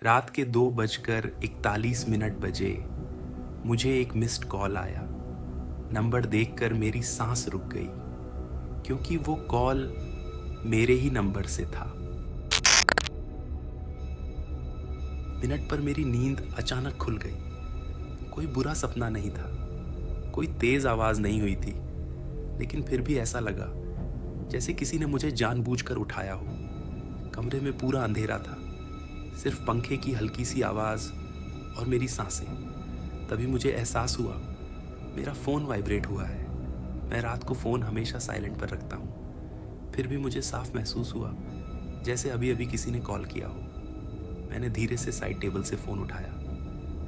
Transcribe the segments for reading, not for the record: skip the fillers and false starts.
रात के 2:41 बजे मुझे एक मिस्ड कॉल आया। नंबर देखकर मेरी सांस रुक गई, क्योंकि वो कॉल मेरे ही नंबर से था। मिनट पर मेरी नींद अचानक खुल गई। कोई बुरा सपना नहीं था, कोई तेज आवाज नहीं हुई थी, लेकिन फिर भी ऐसा लगा जैसे किसी ने मुझे जानबूझकर उठाया हो। कमरे में पूरा अंधेरा था, सिर्फ पंखे की हल्की सी आवाज और मेरी सांसें। तभी मुझे एहसास हुआ मेरा फ़ोन वाइब्रेट हुआ है। मैं रात को फ़ोन हमेशा साइलेंट पर रखता हूँ, फिर भी मुझे साफ महसूस हुआ जैसे अभी अभी किसी ने कॉल किया हो। मैंने धीरे से साइड टेबल से फ़ोन उठाया,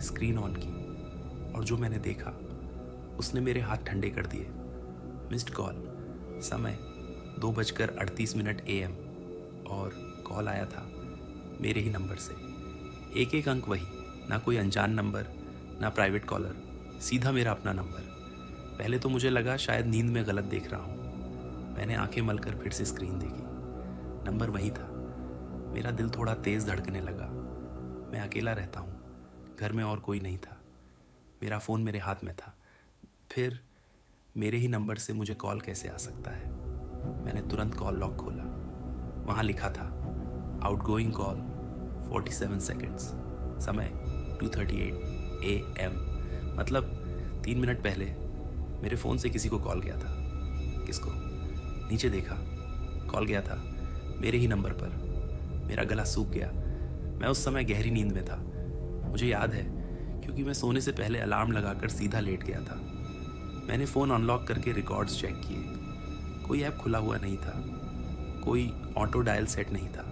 स्क्रीन ऑन की, और जो मैंने देखा उसने मेरे हाथ ठंडे कर दिए। मिस्ड कॉल, समय 2:38 AM, और कॉल आया था मेरे ही नंबर से। एक एक अंक वही, ना कोई अनजान नंबर, ना प्राइवेट कॉलर, सीधा मेरा अपना नंबर। पहले तो मुझे लगा शायद नींद में गलत देख रहा हूँ। मैंने आंखें मलकर फिर से स्क्रीन देखी। नंबर वही था। मेरा दिल थोड़ा तेज़ धड़कने लगा। मैं अकेला रहता हूँ, घर में और कोई नहीं था। मेरा फ़ोन मेरे हाथ में था। फिर मेरे ही नंबर से मुझे कॉल कैसे आ सकता है? मैंने तुरंत कॉल लॉग खोला। वहाँ लिखा था आउटगोइंग कॉल 47 सेकेंड्स, समय 2:38 AM। मतलब 3 मिनट पहले मेरे फ़ोन से किसी को कॉल गया था। किसको? नीचे देखा, कॉल गया था मेरे ही नंबर पर। मेरा गला सूख गया। मैं उस समय गहरी नींद में था, मुझे याद है, क्योंकि मैं सोने से पहले अलार्म लगाकर सीधा लेट गया था। मैंने फ़ोन अनलॉक करके रिकॉर्ड्स चेक किए। कोई ऐप खुला हुआ नहीं था, कोई ऑटो डायल सेट नहीं था,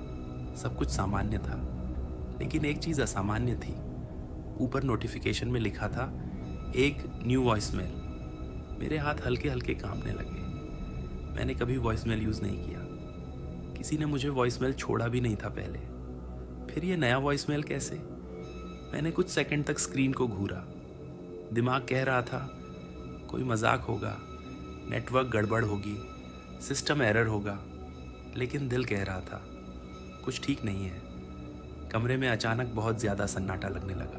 सब कुछ सामान्य था। लेकिन एक चीज़ असामान्य थी। ऊपर नोटिफिकेशन में लिखा था एक न्यू वॉइसमेल। मेरे हाथ हल्के हल्के कांपने लगे। मैंने कभी वॉइसमेल यूज़ नहीं किया, किसी ने मुझे वॉइसमेल छोड़ा भी नहीं था पहले। फिर ये नया वॉइसमेल कैसे? मैंने कुछ सेकंड तक स्क्रीन को घूरा। दिमाग कह रहा था कोई मजाक होगा, नेटवर्क गड़बड़ होगी, सिस्टम एरर होगा। लेकिन दिल कह रहा था कुछ ठीक नहीं है। कमरे में अचानक बहुत ज़्यादा सन्नाटा लगने लगा।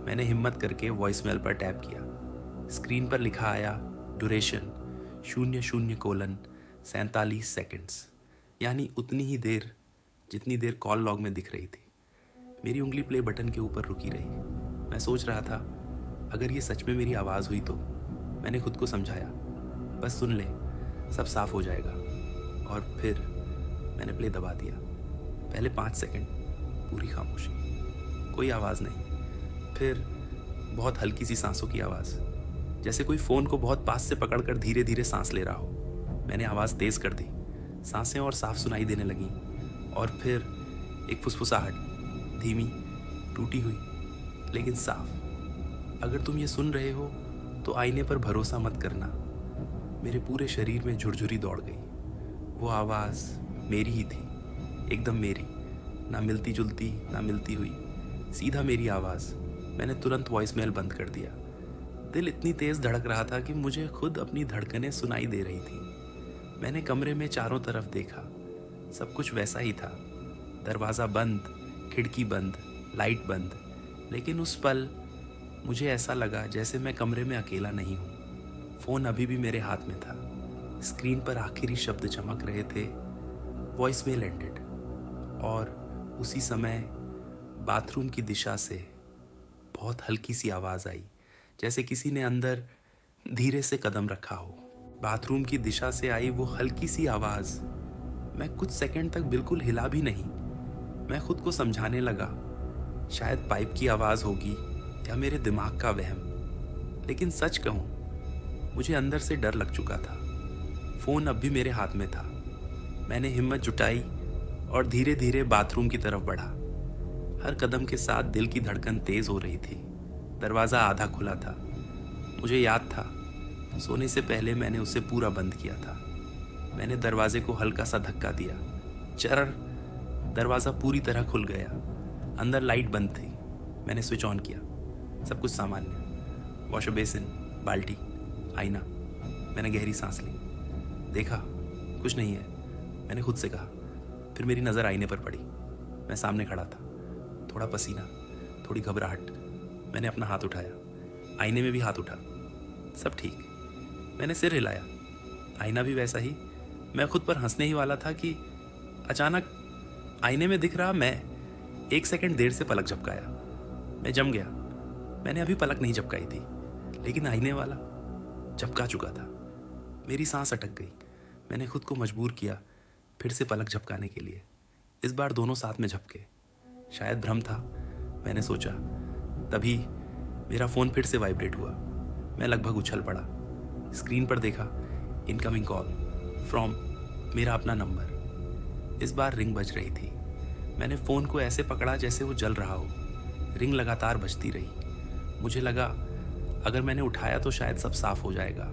मैंने हिम्मत करके वॉइसमेल पर टैप किया। स्क्रीन पर लिखा आया ड्यूरेशन 00:47 सेकेंड्स, यानी उतनी ही देर जितनी देर कॉल लॉग में दिख रही थी। मेरी उंगली प्ले बटन के ऊपर रुकी रही। मैं सोच रहा था अगर ये सच में मेरी आवाज़ हुई तो। मैंने खुद को समझाया बस सुन ले, सब साफ हो जाएगा। और फिर मैंने प्ले दबा दिया। पहले 5 सेकंड पूरी खामोशी, कोई आवाज़ नहीं। फिर बहुत हल्की सी सांसों की आवाज़, जैसे कोई फ़ोन को बहुत पास से पकड़कर धीरे धीरे सांस ले रहा हो। मैंने आवाज़ तेज़ कर दी, सांसें और साफ सुनाई देने लगीं। और फिर एक फुसफुसाहट, धीमी, टूटी हुई, लेकिन साफ। अगर तुम ये सुन रहे हो तो आईने पर भरोसा मत करना। मेरे पूरे शरीर में झुरझुरी दौड़ गई। वो आवाज़ मेरी ही थी, एकदम मेरी, ना मिलती जुलती ना मिलती हुई, सीधा मेरी आवाज़। मैंने तुरंत वॉइसमेल बंद कर दिया। दिल इतनी तेज़ धड़क रहा था कि मुझे खुद अपनी धड़कनें सुनाई दे रही थी। मैंने कमरे में चारों तरफ देखा, सब कुछ वैसा ही था। दरवाज़ा बंद, खिड़की बंद, लाइट बंद। लेकिन उस पल मुझे ऐसा लगा जैसे मैं कमरे में अकेला नहीं हूँ। फ़ोन अभी भी मेरे हाथ में था। स्क्रीन पर आखिरी शब्द चमक रहे थे, वॉइसमेल एंडेड। और उसी समय बाथरूम की दिशा से बहुत हल्की सी आवाज़ आई, जैसे किसी ने अंदर धीरे से कदम रखा हो। बाथरूम की दिशा से आई वो हल्की सी आवाज़। मैं कुछ सेकंड तक बिल्कुल हिला भी नहीं। मैं खुद को समझाने लगा शायद पाइप की आवाज़ होगी या मेरे दिमाग का वहम। लेकिन सच कहूँ, मुझे अंदर से डर लग चुका था। फ़ोन अब भी मेरे हाथ में था। मैंने हिम्मत जुटाई और धीरे धीरे बाथरूम की तरफ बढ़ा। हर कदम के साथ दिल की धड़कन तेज़ हो रही थी। दरवाज़ा आधा खुला था। मुझे याद था सोने से पहले मैंने उसे पूरा बंद किया था। मैंने दरवाजे को हल्का सा धक्का दिया। चरर, दरवाज़ा पूरी तरह खुल गया। अंदर लाइट बंद थी। मैंने स्विच ऑन किया। सब कुछ सामान्य, वॉश बेसिन, बाल्टी, आईना। मैंने गहरी सांस ली। देखा कुछ नहीं है, मैंने खुद से कहा। फिर मेरी नज़र आईने पर पड़ी। मैं सामने खड़ा था, थोड़ा पसीना, थोड़ी घबराहट। मैंने अपना हाथ उठाया, आईने में भी हाथ उठा, सब ठीक। मैंने सिर हिलाया, आईना भी वैसा ही। मैं खुद पर हंसने ही वाला था कि अचानक आईने में दिख रहा मैं 1 सेकंड देर से पलक झपकाया। मैं जम गया। मैंने अभी पलक नहीं झपकाई थी, लेकिन आईने वाला झपका चुका था। मेरी सांस अटक गई। मैंने खुद को मजबूर किया फिर से पलक झपकाने के लिए। इस बार दोनों साथ में झपके। शायद भ्रम था, मैंने सोचा। तभी मेरा फ़ोन फिर से वाइब्रेट हुआ। मैं लगभग उछल पड़ा। स्क्रीन पर देखा, इनकमिंग कॉल फ्रॉम मेरा अपना नंबर। इस बार रिंग बज रही थी। मैंने फ़ोन को ऐसे पकड़ा जैसे वो जल रहा हो। रिंग लगातार बजती रही। मुझे लगा अगर मैंने उठाया तो शायद सब साफ हो जाएगा,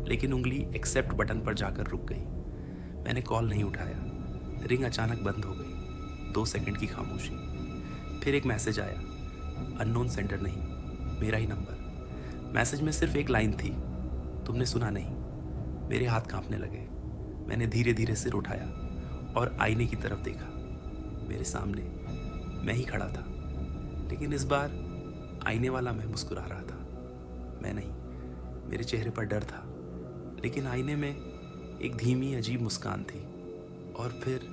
लेकिन उंगली एक्सेप्ट बटन पर जाकर रुक गई। मैंने कॉल नहीं उठाया। रिंग अचानक बंद हो गई। 2 सेकंड की खामोशी। फिर एक मैसेज आया, अननोन सेंडर नहीं, मेरा ही नंबर। मैसेज में सिर्फ एक लाइन थी, तुमने सुना नहीं। मेरे हाथ कांपने लगे। मैंने धीरे धीरे सिर उठाया और आईने की तरफ देखा। मेरे सामने मैं ही खड़ा था, लेकिन इस बार आईने वाला मैं मुस्कुरा रहा था, मैं नहीं। मेरे चेहरे पर डर था, लेकिन आईने में एक धीमी अजीब मुस्कान थी। और फिर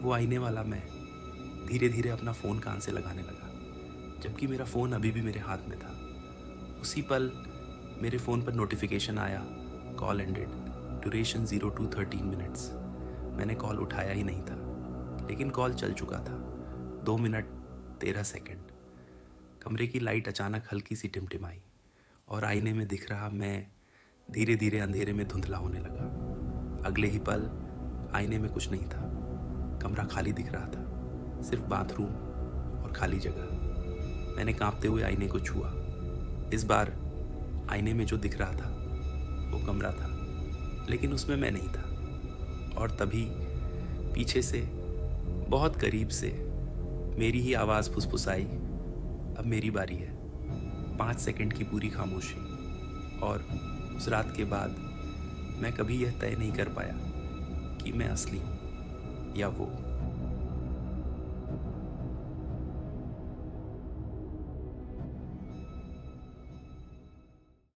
वो आईने वाला मैं धीरे धीरे अपना फ़ोन कान से लगाने लगा, जबकि मेरा फ़ोन अभी भी मेरे हाथ में था। उसी पल मेरे फ़ोन पर नोटिफिकेशन आया, call ended, duration 0 to 13 minutes. मैंने कॉल उठाया ही नहीं था, लेकिन कॉल चल चुका था। 2 मिनट 13 सेकंड। कमरे की लाइट अचानक हल्की सी टिमटिमाई और आईने में दिख रहा मैं धीरे धीरे अंधेरे में धुंधला होने लगा। अगले ही पल आईने में कुछ नहीं था। कमरा खाली दिख रहा था, सिर्फ बाथरूम और खाली जगह। मैंने कांपते हुए आईने को छुआ। इस बार आईने में जो दिख रहा था वो कमरा था, लेकिन उसमें मैं नहीं था। और तभी पीछे से बहुत करीब से मेरी ही आवाज़ फुसफुसाई, अब मेरी बारी है। 5 सेकंड की पूरी खामोशी। और उस रात के बाद मैं कभी यह तय नहीं कर पाया कि मैं असली हूँ या वो।